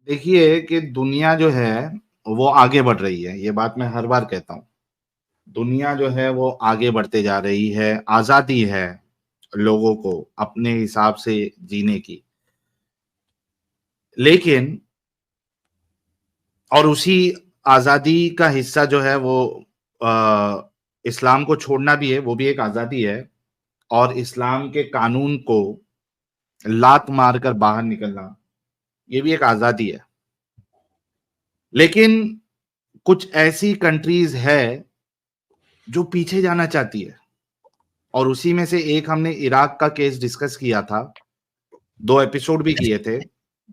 देखिए कि दुनिया जो है वो आगे बढ़ रही है, ये बात मैं हर बार कहता हूँ। दुनिया जो है वो आगे बढ़ते जा रही है, आज़ादी है लोगों को अपने हिसाब से जीने की। लेकिन और उसी आज़ादी का हिस्सा जो है वो इस्लाम को छोड़ना भी है, वो भी एक आज़ादी है और इस्लाम के कानून को लात मारकर बाहर निकलना, ये भी एक आज़ादी है। लेकिन कुछ ऐसी कंट्रीज़ है, जो पीछे जाना चाहती है और उसी में से एक हमने इराक का केस डिस्कस किया था, 2 एपिसोड भी किए थे,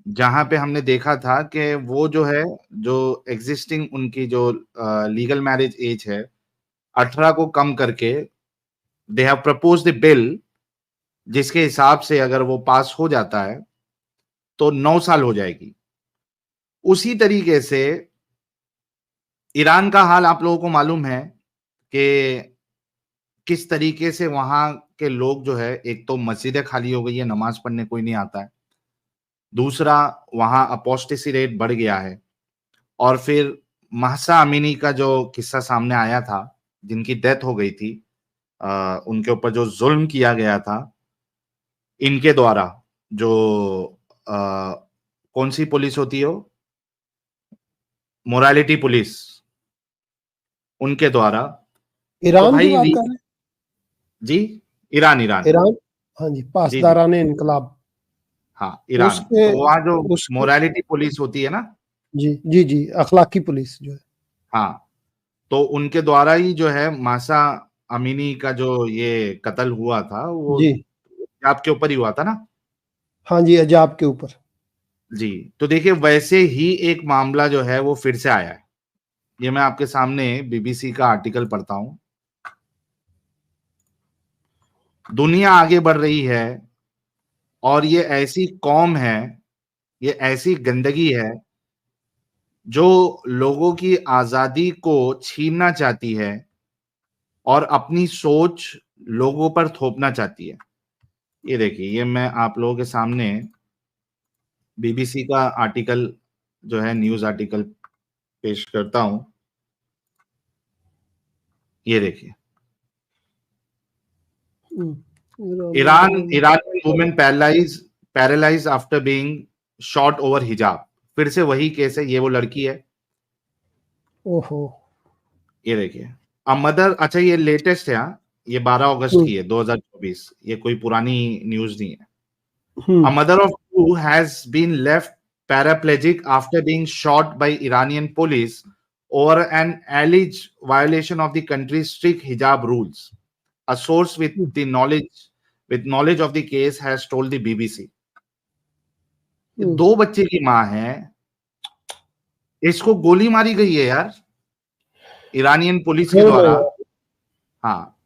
जहाँ पे हमने देखा था कि वो जो है, जो एक्जिस्टिंग उनकी जो लीगल मैरिज एज है, 18 को कम करके they have proposed a bill जिसके हिसाब से अगर वो पास हो जाता है, तो 9 साल हो जाएगी। उसी तरीके से ईरान का हाल आप लोगों को मालूम है कि किस तरीके से वहाँ के लोग जो है, एक तो मस्जिदें खाली हो गई है, नमाज़ पढ़ने कोई नहीं आता है। दूसरा, वहाँ अपोस्टेसी रेट बढ़ गया है और फिर महसा अमीनी का जो किस्सा सामने आया था, जिनकी डेथ हो गई थी उनके ऊपर जो ज़ुल्म किया गया था, इनके द्वारा जो अ, कौन-सी पुलिस होती है वो? मोरालिटी पुलिस, उनके द्वारा। तो ईरान की भाई बात री कर रहे हैं? जी, ईरान। ईरान, हाँ जी, जी, जी। पासदारान इनकलाब। हाँ, ईरान। उसके तो वहाँ जो उसके मोरालिटी पुलिस होती है ना, जी, जी, जी, अखलाकी पुलिस जो है। हाँ, तो उनके द्वारा ही जो है मासा अमीनी का जो ये कत्ल हुआ था, वो जी, आपके ऊपर ही हुआ था ना? हाँ जी, अजाब के ऊपर। जी, तो देखिए वैसे ही एक मामला जो है वो फिर से आया है। ये मैं आपके सामने बीबीसी का आर्टिकल पढ़ता हूँ। दुनिया आगे बढ़ रही है और ये ऐसी कौम है, ये ऐसी गंदगी है, जो लोगों की आज़ादी को छीनना चाहती है और अपनी सोच लोगों पर थोपना चाहती है। ये देखिए, ये मैं आप लोगों के सामने बीबीसी का आर्टिकल जो है न्यूज़ आर्टिकल पेश करता हूँ। ये देखिए, Iranian woman paralyzed after being shot over hijab। फिर से वही केस है, ये वो लड़की है। ओहो! ये देखिए, अ मदर, अच्छा ये लेटेस्ट है हाँ, ये 12 अगस्त हुँ, की है 2024, ये कोई पुरानी न्यूज़ नहीं है। हुँ, A mother of two has been left paraplegic after being shot by Iranian police over an alleged violation of the country's strict hijab rules. A source hmm, with knowledge of the case has told the BBC। हुँ, 2 बच्चे की माँ है, इसको गोली मारी गई है यार, ईरानियन पुलिस के अरे द्वारा। यार! हाँ,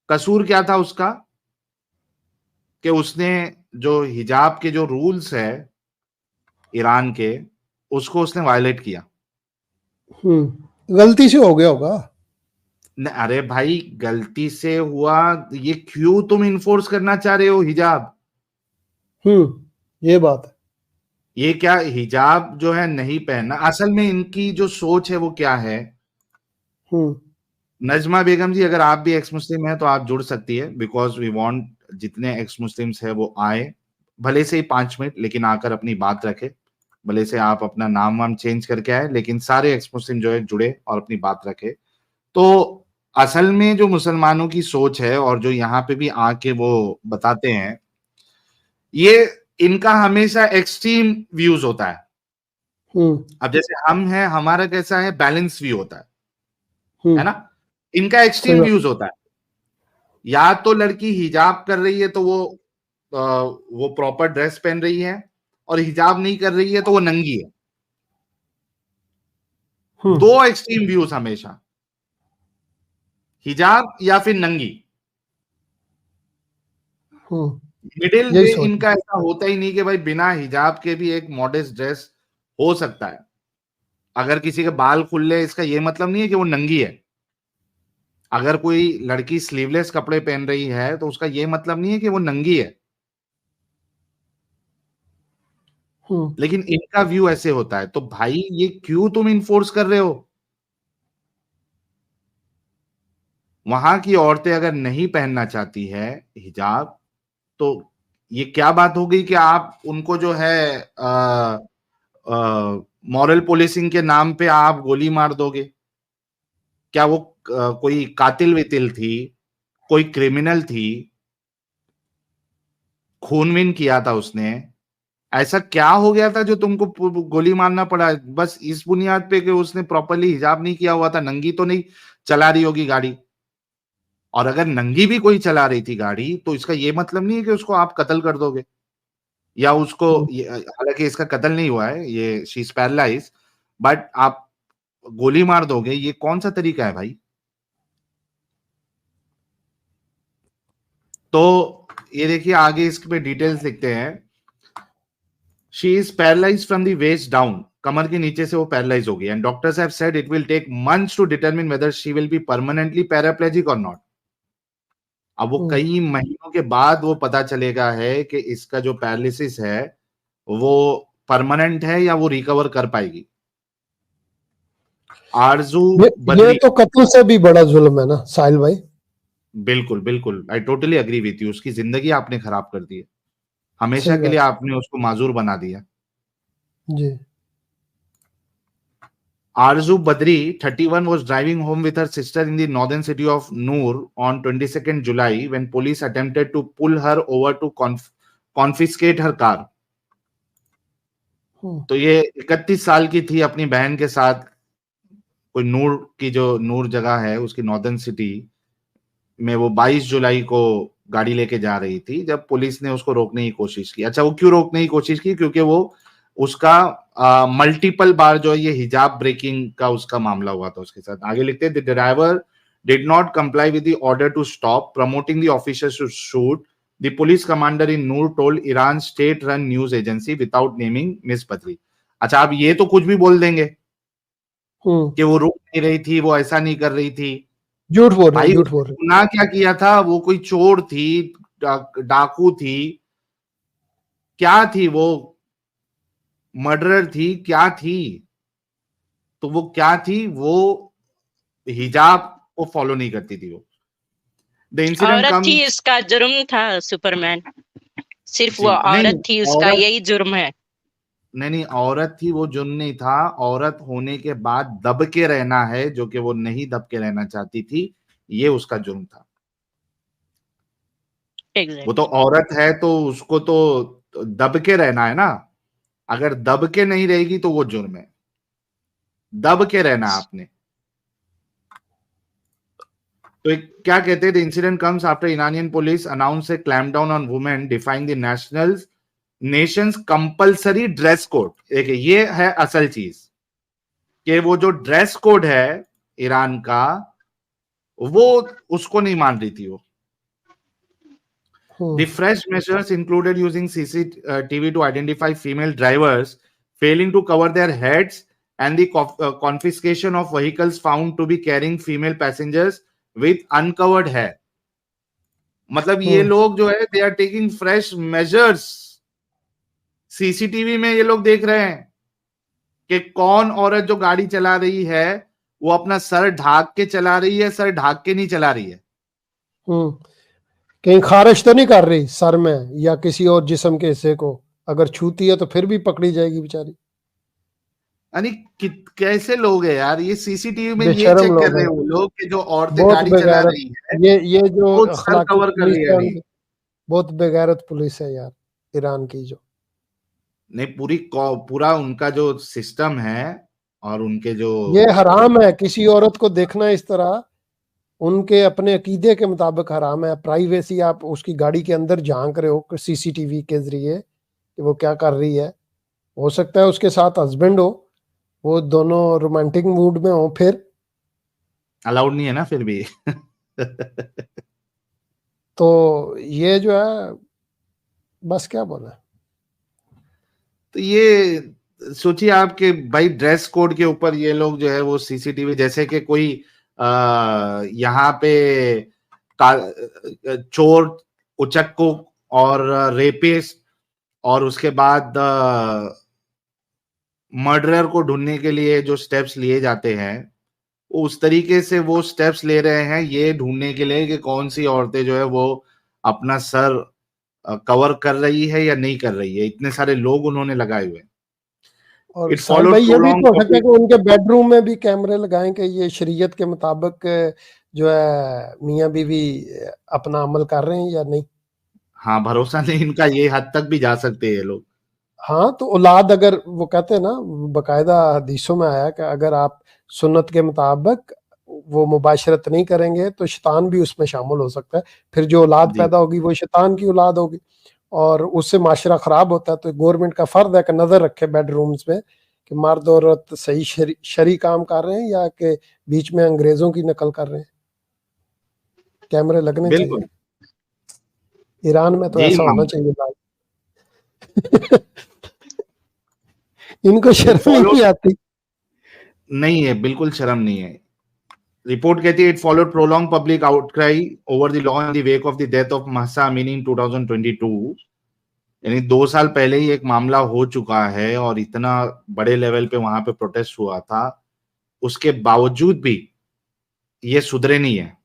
कसूर क्या था उसका? कि उसने जो हिजाब के जो रूल्स है ईरान के, उसको उसने वायलेट किया। हुँ, गलती से हो गया होगा। अरे भाई गलती से हुआ, ये क्यों तुम इन्फोर्स करना चाह रहे हो हिजाब? हुँ, ये बात है। ये क्या हिजाब जो है नहीं पहनना, असल में इनकी जो सोच है वो क्या है? हुँ, नजमा बेगम जी, अगर आप भी एक्स मुस्लिम हैं तो आप जुड़ सकती है, बिकॉज वी वांट जितने एक्स मुस्लिम्स है वो आए, भले से ही 5 मिनट, लेकिन आकर अपनी बात रखे। भले से आप अपना नाम वाम चेंज करके आए, लेकिन सारे एक्स मुस्लिम जो है जुड़े और अपनी बात रखे। तो असल में जो मुसलमानों की सोच है और जो यहाँ पे भी आके वो बताते हैं, ये इनका हमेशा एक्सट्रीम व्यूज होता है। हुँ, अब जैसे हम हैं, हमारा कैसा है, बैलेंस व्यू होता हुँ, है ना? इनका सही एक्सट्रीम बात। व्यूज होता है। या तो लड़की हिजाब कर रही है तो वो प्रॉपर ड्रेस पहन रही है, और हिजाब नहीं कर रही है तो वो नंगी है। हुँ, 2 एक्सट्रीम व्यूज हमेशा, हिजाब या फिर नंगी। हुँ, मिडिल यही वे सोच है। इनका ऐसा होता ही नहीं कि भाई बिना हिजाब के भी एक मॉडेस्ट ड्रेस हो सकता है। अगर किसी के बाल खुले हैं, इसका ये मतलब नहीं है कि वो नंगी है। अगर कोई लड़की स्लीवलेस कपड़े पहन रही है तो उसका ये मतलब नहीं है कि वो नंगी है। लेकिन इनका व्यू ऐसे होता है। तो भाई ये क्यों तुम इन्फोर्स कर रहे हो? वहां की औरतें अगर नहीं पहनना चाहती है हिजाब, तो ये क्या बात हो गई कि आप उनको जो है मॉरल पुलिसिंग के नाम पे आप गोली मार दोगे? क्या वो कोई कातिल वितिल थी? कोई क्रिमिनल थी? खून-वीन किया था उसने? ऐसा क्या हो गया था जो तुमको गोली मारना पड़ा? बस इस बुनियाद पे कि उसने प्रॉपर्ली हिजाब नहीं किया हुआ था, नंगी तो नहीं चला रही होगी गाड़ी। और अगर नंगी भी कोई चला रही थी गाड़ी, तो इसका ये मतलब नहीं है कि उसको आप कत्ल कर दोगे या उसको हालांकि इसका कत्ल नहीं हुआ है, ये शी इज पैरालाइज्ड, बट आप गोली मार दोगे, ये कौन सा तरीका है भाई? तो ये देखिए आगे इस पे डिटेल्स लिखते हैं। She is paralysed from the waist down, कमर के नीचे से वो पैरालाइज हो गई, and doctors have said it will take months to determine whether she will be permanently paraplegic और नॉट। अब वो कई महीनों के बाद वो पता चलेगा है कि इसका जो पैरालिसिस है वो परमानेंट है या वो रिकवर कर पाएगी। आरजू ये तो कत्ल से भी बड़ा जुल्म है ना साहिल भाई। बिल्कुल बिल्कुल, I totally agree with you. उसकी जिंदगी आपने खराब कर दी है, हमेशा के लिए आपने उसको माजूर बना दिया जी। Arzu Badri, 31, was driving home with her sister in the northern city of Noor on 22nd July when police attempted to pull her over to confiscate her car. तो ये 31 साल की थी, अपनी बहन के साथ कोई नूर की जो नूर जगह है उसकी नॉर्दर्न सिटी में वो 22 जुलाई को गाड़ी लेके जा रही थी, जब पुलिस ने उसको रोकने की कोशिश की। अच्छा, वो क्यों रोकने की कोशिश की? क्योंकि वो उसका मल्टीपल बार जो है ये हिजाब ब्रेकिंग का उसका मामला हुआ था उसके साथ। आगे लिखते हैं, the driver did not comply with the order to stop, promoting the officers to shoot. The police commander in Nur told Iran state run news agency without naming Miss Badri. अच्छा, आप ये तो कुछ भी बोल देंगे कि वो रुक नहीं रही थी, वो ऐसा नहीं कर रही थी। झूठ बोल रहे, भाई झूठ बोल रहे। गुनाह क्या किया था? वो कोई चोर थी, डाकू थी, क्या थी वो? मर्डरर थी, क्या थी? तो वो क्या थी? वो हिजाब को फॉलो नहीं करती थी वो। द इंसिडेंट औरत थी, कम्स, इसका जुर्म था सुपरमैन। सिर्फ जी वो नहीं, औरत थी, उसका औरत यही जुर्म है। नहीं, औरत थी वो जुर्म नहीं था। औरत होने के बाद दब के रहना है, जो कि वो नहीं दब के रहना चाहती थी, ये उसका जुर्म था। वो तो औरत है तो उसको तो दब के रहना है ना। अगर दब के नहीं रहेगी तो वो जुर्म है। दब के रहना आपने। तो क्या कहते हैं, the incident comes after Iranian police announce a clampdown on women defying the nation's compulsory dress code. देखिए ये है असल चीज, कि वो जो ड्रेस कोड है ईरान का, वो उसको नहीं मान रही थी वो। The fresh measures included using CCTV to identify female drivers, failing to cover their heads, and the confiscation of vehicles found to be carrying female passengers with uncovered hair. मतलब ये लोग जो है, they are taking fresh measures. CCTV में ये लोग देख रहे हैं कि कौन औरत जो गाड़ी चला रही है वो अपना सर ढाक के चला रही है, सर ढाक के नहीं चला रही है। कहीं खारिश तो नहीं कर रही सर में या किसी और जिस्म के हिस्से को, अगर छूती है तो फिर भी पकड़ी जाएगी बेचारी। यानी कैसे लोग हैं यार, ये सीसीटीवी में ये चेक कर रहे हैं वो लोग कि जो औरतें गाड़ी चला रही है ये जो वो सर कवर कर रही है नहीं। बहुत बेगैरत पुलिस है यार ईरान की। जो नहीं, पूरा उनका जो सिस्टम है और उनके जो ये हराम है किसी औरत को देखना इस तरह, उनके अपने अकीदे के मुताबिक हराम है। प्राइवेसी, आप उसकी गाड़ी के अंदर झांक रहे हो सीसीटीवी के जरिए कि वो क्या कर रही है। हो सकता है उसके साथ हस्बैंड हो, वो दोनों रोमांटिक मूड में हो, फिर अलाउड नहीं है ना फिर भी। तो ये जो है बस क्या बोला। तो ये सोचिए आप कि भाई ड्रेस कोड के ऊपर ये लोग जो है वो सीसीटीवी, जैसे कि कोई यहाँ पे चोर, उचक्कू और रेपिस्ट और उसके बाद मर्डरर को ढूंढने के लिए जो स्टेप्स लिए जाते हैं, उस तरीके से वो स्टेप्स ले रहे हैं ये ढूंढने के लिए कि कौन सी औरतें जो है वो अपना सर कवर कर रही है या नहीं कर रही है। इतने सारे लोग उन्होंने लगाए हुए। और इट साहिल फॉलोड भाई ये भी प्रोलॉन्ग तो हो सकता है कि उनके बेडरूम में भी कैमरे लगाएं कि ये शरीयत के मुताबिक जो है मियाँ बीवी अपना अमल कर रहे हैं या नहीं। हाँ, भरोसा नहीं इनका, ये हद तक भी जा सकते हैं ये लोग। हाँ तो औलाद अगर वो कहते हैं ना बकायदा हदीसों में आया कि अगर आप सुन्नत के मुताबिक वो मुबाशरत नहीं करेंगे तो शैतान भी उसमें शामिल हो सकता है। फिर जो औलाद जी पैदा होगी वो शैतान की औलाद होगी और उससे माशरा खराब होता है। तो गवर्नमेंट का फर्ज है कि नजर रखे बेडरूम्स में कि मर्द औरत सही शरी काम कर रहे हैं या कि बीच में अंग्रेजों की नकल कर रहे हैं। कैमरे लगने चाहिए। बिल्कुल, ईरान में तो यही ऐसा होना मामला चाहिए भाई। इनको है। इट शर्म ही फॉलो नहीं आती। नहीं है, बिल्कुल शर्म नहीं है। रिपोर्ट कहती है it followed prolonged public outcry over the law in the wake of the death of Mahsa Amini in 2022। यानी 2 साल पहले ही एक मामला हो चुका है और इतना बड़े लेवल पे वहां पे प्रोटेस्ट हुआ था, उसके बावजूद भी ये सुधरे नहीं है।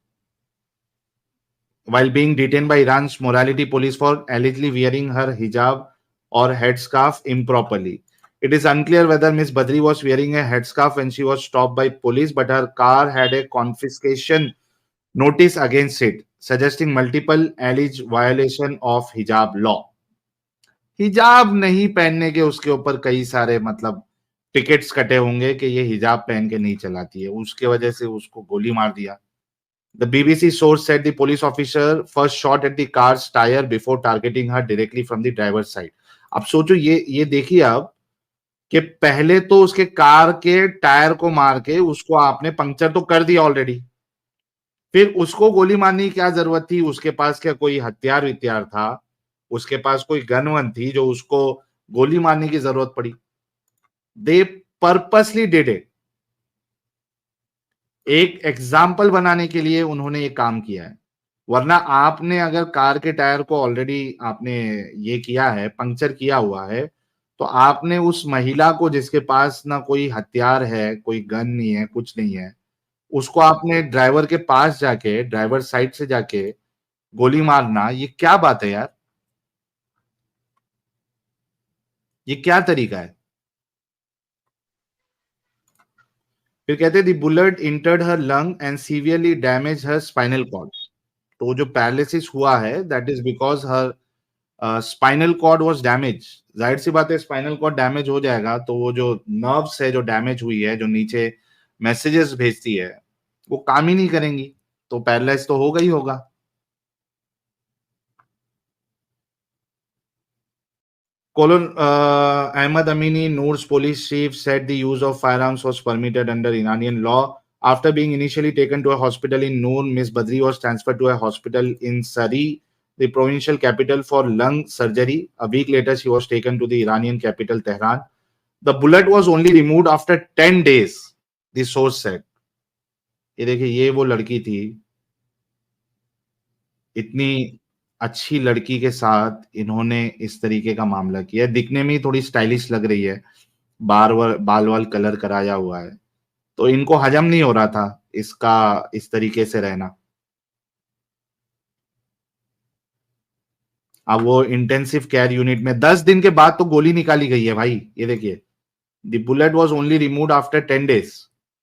While being detained by Iran's morality police for allegedly wearing her hijab or headscarf improperly. It is unclear whether Ms. Badri was wearing a headscarf when she was stopped by police, but her car had a confiscation notice against it, suggesting multiple alleged violation of hijab law. हिजाब नहीं पहनने के उसके ऊपर कई सारे मतलब tickets कटे होंगे कि ये हिजाब पहन के नहीं चलाती है, उसके वजह से उसको गोली मार दिया। The BBC source said the police officer first shot at the car's tire before targeting her directly from the driver's side. अब सोचो ये देखिए अब कि पहले तो उसके कार के टायर को मार के उसको आपने पंक्चर तो कर दिया ऑलरेडी, फिर उसको गोली मारने की क्या जरूरत थी? उसके पास क्या कोई हथियार वित्यार था? उसके पास कोई गन वन थी जो उसको गोली मारने की जरूरत पड़ी? दे पर्पसली डिड इट। एक एग्जाम्पल बनाने के लिए उन्होंने ये काम किया है। वरना आपने अगर कार के टायर को ऑलरेडी आपने ये किया है, पंक्चर किया हुआ है, तो आपने उस महिला को जिसके पास ना कोई हथियार है, कोई गन नहीं है, कुछ नहीं है, उसको आपने ड्राइवर के पास जाके, ड्राइवर साइड से जाके गोली मारना, ये क्या बात है यार? ये क्या तरीका है? फिर कहते the bullet entered her lung and severely damage her spinal cord. तो जो पैरालिसिस हुआ है that is because her spinal cord was damage. जाहिर सी बात है स्पाइनल कॉर्ड डैमेज हो जाएगा तो वो जो नर्व्स है जो डैमेज हुई है, जो नीचे मैसेजेस भेजती है, वो काम ही नहीं करेंगी, तो पैरालाइज तो होगा ही होगा। Colonel Ahmad Amini, Noor's police chief, said the use of firearms was permitted under Iranian law. After being initially taken to a hospital in Noor, Ms. Badri was transferred to a hospital in Sari, the provincial capital, for lung surgery. A week later, she was taken to the Iranian capital, Tehran. The bullet was only removed after 10 days, the source said. ये देखिए, ये वो लड़की थी, इतनी अच्छी लड़की के साथ इन्होंने इस तरीके का मामला किया। दिखने में ही थोड़ी स्टाइलिश लग रही है, बाल वाल कलर कराया हुआ है, तो इनको हजम नहीं हो रहा था इसका इस तरीके से रहना। अब वो इंटेंसिव केयर यूनिट में 10 दिन के बाद तो गोली निकाली गई है भाई। ये देखिए, the bullet was only removed after 10 days.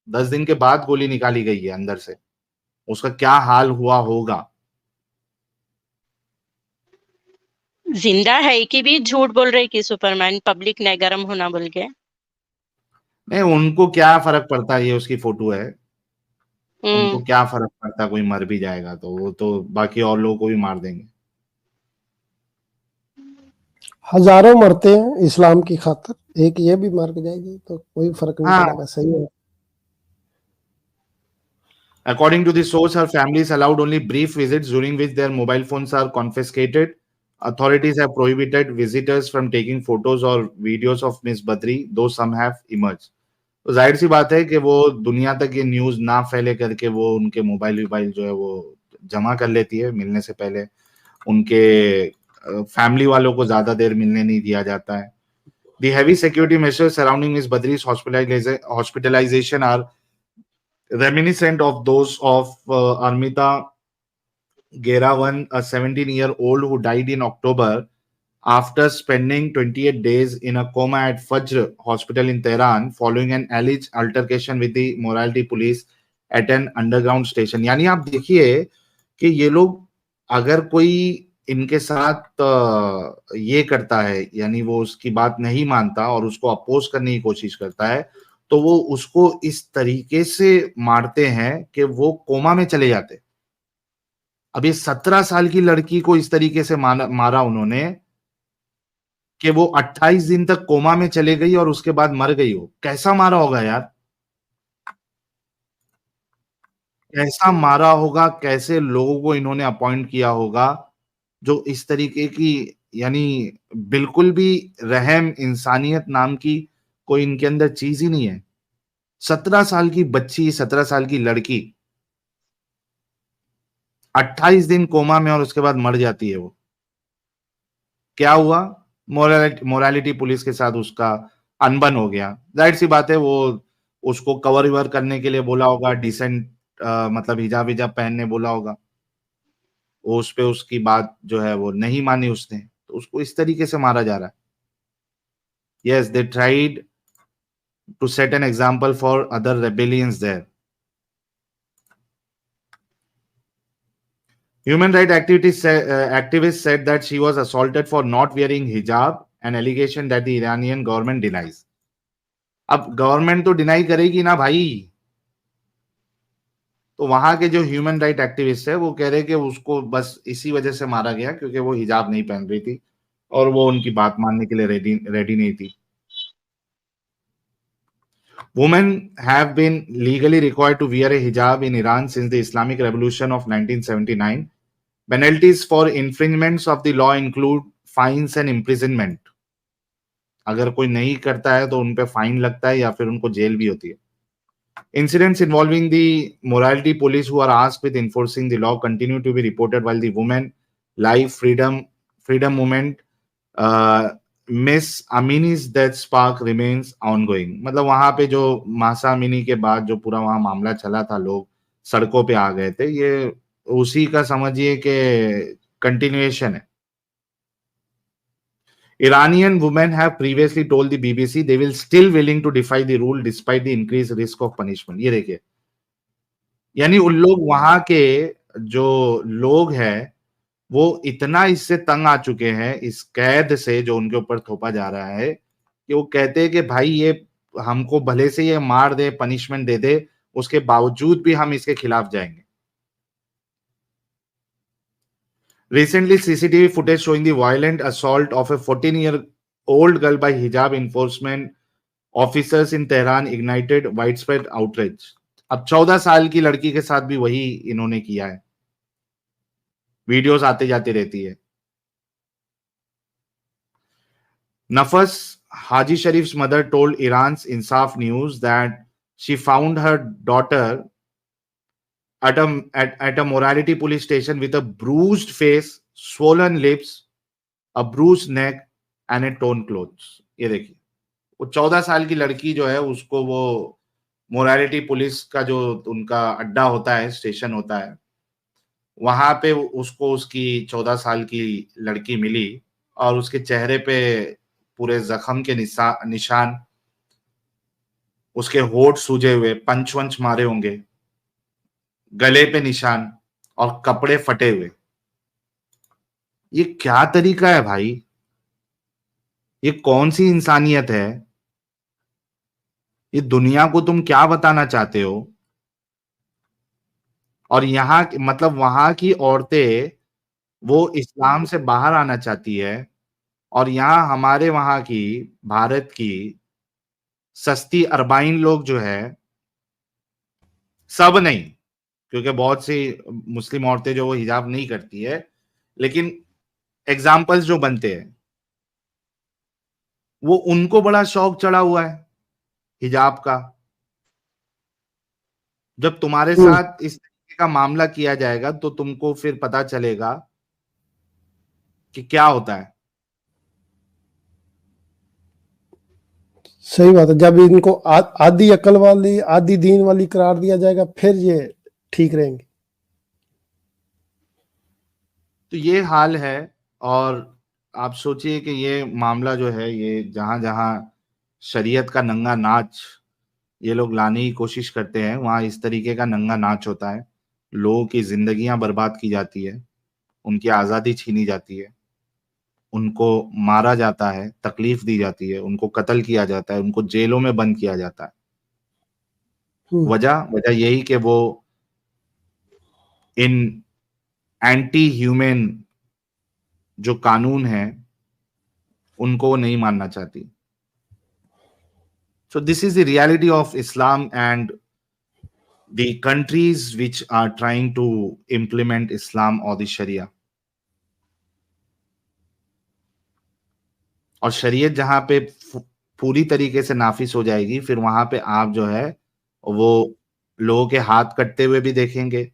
10 दिन के बाद गोली निकाली गई है अंदर से। उसका क्या हाल हुआ होगा? जिंदा है कि भी झूठ बोल रहे कि सुपरमैन पब्लिक ने गरम होना बोल के। नहीं, उनको क्या फर्क पड़ता है, ये उसकी फोटो है, उनको हम्म। क्या फर्क पड़ता है, कोई मर भी जाएगा तो वो तो बाकी और लोगों को भी मार देंगे। हजारों मरते हैं इस्लाम की खातिर, एक ये भी मर जाएगी तो कोई फर्क नहीं हाँ। पड़ेगा। सही है। According to the source, her family is allowed only brief visits during which their mobile phones are confiscated. Authorities have prohibited visitors from taking photos or videos of Miss Badri, though some have emerged. तो जाहिर सी बात है कि वो दुनिया तक ये न्यूज ना फैले करके वो उनके मोबाइल जो है वो जमा कर लेती है। मिलने से पहले उनके फैमिली वालों को ज्यादा देर मिलने नहीं दिया जाता है। The heavy security measures surrounding Ms. Badri's hospitalization are reminiscent of those of Armita Gerawan, a 17-year-old who died in October after spending 28 days in a coma at Fajr Hospital in Tehran following an alleged altercation with the morality police at an underground station. यानी आप देखिए कि ये लोग अगर कोई इनके साथ ये करता है, यानी वो उसकी बात नहीं मानता और उसको अपोज करने की कोशिश करता है, तो वो उसको इस तरीके से मारते हैं कि वो कोमा में चले जाते। अब ये 17 साल की लड़की को इस तरीके से मारा उन्होंने कि वो 28 दिन तक कोमा में चले गई और उसके बाद मर गई हो। कैसा मारा होगा यार? कैसा मारा होगा, कैसे लोगों को इन्होंने अपॉइंट किया होगा जो इस तरीके की, यानी बिल्कुल भी रहम, इंसानियत नाम की कोई इनके अंदर चीज ही नहीं है। 17 साल की बच्ची, 17 साल की लड़की 28 दिन कोमा में और उसके बाद मर जाती है वो। क्या हुआ? मोरालिटी पुलिस के साथ उसका अनबन हो गया। जाहिर सी बात है, वो उसको कवर विवर करने के लिए बोला होगा, डिसेंट मतलब हिजाब विजाब पहनने बोला होगा। वो उस पे उसकी बात जो है वो नहीं मानी उसने, तो उसको इस तरीके से मारा जा रहा है। Yes, they tried to set an example for other rebellions there. Human rights activists said that she was assaulted for not wearing hijab, an allegation that the Iranian government denies. अब गवर्नमेंट तो deny करेगी ना भाई। तो वहां के जो human right activist है वो कह रहे कि उसको बस इसी वजह से मारा गया क्योंकि वो हिजाब नहीं पहन रही थी और वो उनकी बात मानने के लिए रेडी नहीं थी। Women have been legally required to wear a hijab in Iran since the Islamic Revolution of 1979. Penalties for infringements of the law include fines and imprisonment. अगर कोई नहीं करता है तो उन पे फाइन लगता है या फिर उनको जेल भी होती है। Incidents involving the morality police who are asked with enforcing the law continue to be reported while the women life freedom movement Miss Amini's death spark remains ongoing. मतलब वहां पे जो मासा अमीनी के बाद जो पूरा वहां मामला चला था, लोग सड़कों पे आ गए थे, ये उसी का समझिए कि कंटिन्यूएशन है। Iranian women have previously told the BBC they will still willing to defy the rule despite the increased risk of punishment. ये देखिए, यानी उन लोग वहां के जो लोग हैं वो इतना इससे तंग आ चुके हैं इस कैद से जो उनके ऊपर थोपा जा रहा है कि वो कहते हैं कि भाई ये हमको भले से ये मार दे, पनिशमेंट दे दे, उसके बावजूद भी हम इसके खिलाफ जाएंगे। Recently, CCTV footage showing the violent assault of a 14-year-old girl by hijab enforcement officers in Tehran ignited widespread outrage. अब 14 साल की लड़की के साथ भी वही इन्होंने किया है। वीडियोस आते जाती रहती है। Nafas, Haji Sharif's mother, told Iran's Insaf News that she found her daughter at a morality police station with a bruised face, swollen lips, a bruised neck and a torn clothes. ये देखिए, वो 14 साल की लड़की जो है उसको वो मोरालिटी पुलिस का जो उनका अड्डा होता है, स्टेशन होता है, वहां पे उसको उसकी 14 साल की लड़की मिली और उसके चेहरे पे पूरे जख्म के निशान, उसके होठ सूजे हुए, पंच वंच मारे होंगे, गले पे निशान और कपड़े फटे हुए। ये क्या तरीका है भाई? ये कौन सी इंसानियत है? ये दुनिया को तुम क्या बताना चाहते हो? और यहाँ मतलब वहां की औरतें वो इस्लाम से बाहर आना चाहती है और यहाँ हमारे वहां की भारत की सस्ती अरबाइन लोग जो है, सब नहीं, क्योंकि बहुत सी मुस्लिम औरतें जो वो हिजाब नहीं करती है, लेकिन एग्जाम्पल्स जो बनते हैं वो उनको बड़ा शौक चढ़ा हुआ है हिजाब का। जब तुम्हारे साथ इस तरीके का मामला किया जाएगा तो तुमको फिर पता चलेगा कि क्या होता है। सही बात है। जब इनको आधी अकल वाली आधी दीन वाली करार दिया जाएगा फिर ये ठीक रहेंगे। तो ये हाल है। और आप सोचिए कि ये मामला जो है, ये जहां जहां शरीयत का नंगा नाच ये लोग लाने की कोशिश करते हैं, वहां इस तरीके का नंगा नाच होता है। लोगों की जिंदगियां बर्बाद की जाती है, उनकी आज़ादी छीनी जाती है, उनको मारा जाता है, तकलीफ दी जाती है, उनको कत्ल किया जाता है, उनको जेलों में बंद किया जाता है। वजह वजह यही कि वो इन एंटी ह्यूमन जो कानून है उनको वो नहीं मानना चाहती। So this is the reality of Islam and the countries which are trying to implement Islam or the Sharia. और शरीयत जहां पे पूरी तरीके से नाफिज हो जाएगी, फिर वहां पे आप जो है वो लोगों के हाथ कटते हुए भी देखेंगे,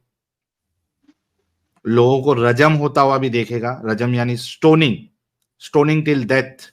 लोगों को रजम होता हुआ भी देखेगा। रजम यानी स्टोनिंग टिल डेथ